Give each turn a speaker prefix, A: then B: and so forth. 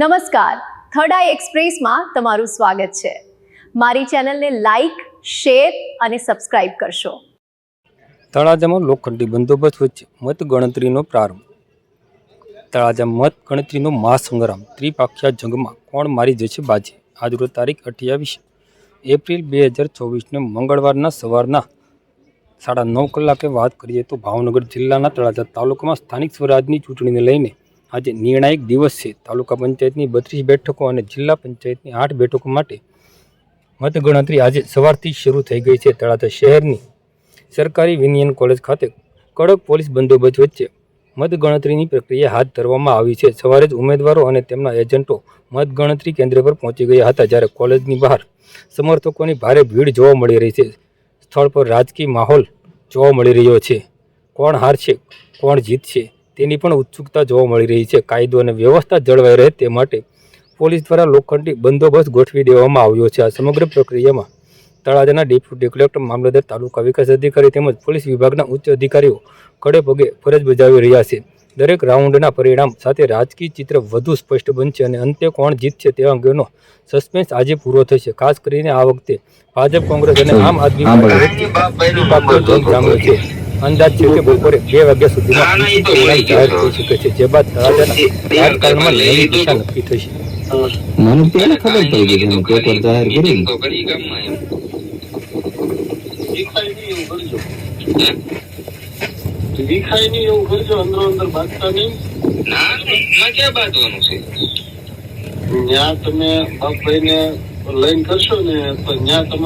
A: નમસ્કાર, થર્ડ આઈ એક્સપ્રેસમાં તમારું સ્વાગત છે। મારી ચેનલને લાઈક, શેર અને સબસ્ક્રાઇબ કરશો।
B: તળાજામાં લોખંડી બંદોબસ્ત વચ્ચે મતગણતરીનો પ્રારંભ। તળાજા મતગણતરીનો મહાસંગ્રામ ત્રિપાખ્યા જંગમાં કોણ મારી જશે બાજી। આજરોજ તારીખ 28 એપ્રિલ 2024ને મંગળવારના સવારના 9:30 કલાકે વાત કરીએ તો ભાવનગર જિલ્લાના તળાજા તાલુકામાં સ્થાનિક સ્વરાજની ચૂંટણીને લઈને આજે નિર્ણાયક દિવસ છે। તાલુકા પંચાયતની 32 બેઠકો અને જિલ્લા પંચાયતની 8 બેઠકો માટે મતગણતરી આજે સવારથી શરૂ થઈ ગઈ છે। તળાજા શહેરની સરકારી વિનિયન કોલેજ ખાતે કડક પોલીસ બંદોબસ્ત વચ્ચે મતગણતરીની પ્રક્રિયા હાથ ધરવામાં આવી છે। સવારે જ ઉમેદવારો અને તેમના એજન્ટો મતગણતરી કેન્દ્ર પર પહોંચી ગયા હતા, જ્યારે કોલેજની બહાર સમર્થકોની ભારે ભીડ જોવા મળી રહી છે। સ્થળ પર રાજકીય માહોલ જોવા મળી રહ્યો છે। કોણ હારશે, કોણ જીતશે તેની પણ ઉત્સુકતા જોવા મળી રહી છે। કાયદો અને વ્યવસ્થા જળવાઈ રહે તે માટે પોલીસ દ્વારા લોખંડી બંદોબસ્ત ગોઠવી દેવામાં આવ્યો છે। આ સમગ્ર પ્રક્રિયામાં તળાજાના ડેપ્યુટી કલેક્ટર, મામલતદાર, તાલુકા વિકાસ અધિકારી તેમજ પોલીસ વિભાગના ઉચ્ચ અધિકારીઓ ખડે પગે ફરજ બજાવી રહ્યા છે। દરેક રાઉન્ડના પરિણામ સાથે રાજકીય ચિત્ર વધુ સ્પષ્ટ બનશે અને અંતે કોણ જીતશે તે અંગેનો સસ્પેન્સ આજે પૂરો થશે। ખાસ કરીને આ વખતે ભાજપ, કોંગ્રેસ અને આમ આદમી પાર્ટી વચ્ચે જંગ જામ્યો છે। અંદાજ છે કે બપોરે 2 વાગ્યા સુધીમાં અંતિમ પરિણામ જાહેર થઈ શકે છે, જે બાદ તળાજાના રાજકારણમાં નવી દિશા નક્કી થશે।
C: મને પહેલા ખબર પડી ગઈ કે પેપર જાહેર કરી
D: दिखाई नहीं એવું કરજો, અંદરો અંદર બાંધતા નહીં।
E: ના ના ક્યાં બાંધવાનું છે?
D: ત્યાં તમે બાપભાઈને લઈને કરશો ને તો ત્યાં તમારે